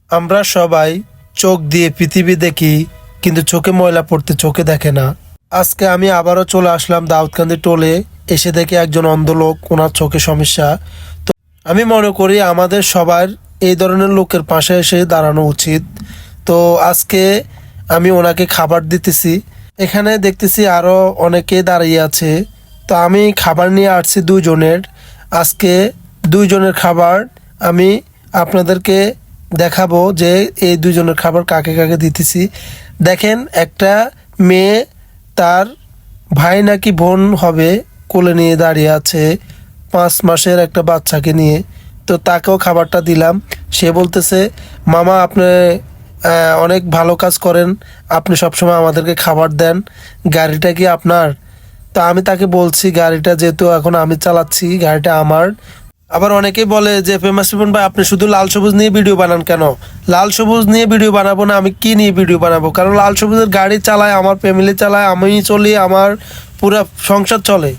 আমরা সবাই চোখ দিয়ে পৃথিবী দেখি, কিন্তু চোখে ময়লা পড়তে চোখে দেখে না। আজকে আমি আবারও চলে আসলাম দাউদকান্দি টোলে। এসে দেখি একজন অন্ধ লোক, ওনার চোখে সমস্যা। তো আমি মনে করি আমাদের সবার এই ধরনের লোকের পাশে এসে দাঁড়ানো উচিত। তো আজকে আমি ওনাকে খাবার দিতেছি। এখানে দেখতেছি আরও অনেকে দাঁড়িয়ে আছে। তো আমি খাবার নিয়ে আসছি দুইজনের। আজকে দুইজনের খাবার আমি আপনাদেরকে দেখাবো যে এই দুজনের খাবার কাকে কাকে দিতেছি। দেখেন, একটা মেয়ে তার ভাই নাকি বোন হবে কোলে নিয়ে দাঁড়িয়ে আছে 5 মাসের একটা বাচ্চাকে নিয়ে। তো তাকেও খাবারটা দিলাম। সে বলতেছে, মামা আপনি অনেক ভালো কাজ করেন, আপনি সবসময় আমাদেরকে খাবার দেন, গাড়িটা কি আপনার? তা আমি তাকে বলছি গাড়িটা যেহেতু এখন আমি চালাচ্ছি, গাড়িটা আমার। আবার অনেকেই বলে যে ফেমাস রিপন ভাই আপনি শুধু লাল সবুজ নিয়ে ভিডিও বানান কেন? লাল সবুজ নিয়ে ভিডিও বানাবো না, আমি কি নিয়ে ভিডিও বানাবো? কারণ লাল সবুজের গাড়ি চালায় আমার ফ্যামিলি, চালায় আমি চলি, আমার পুরো সংসার চলে।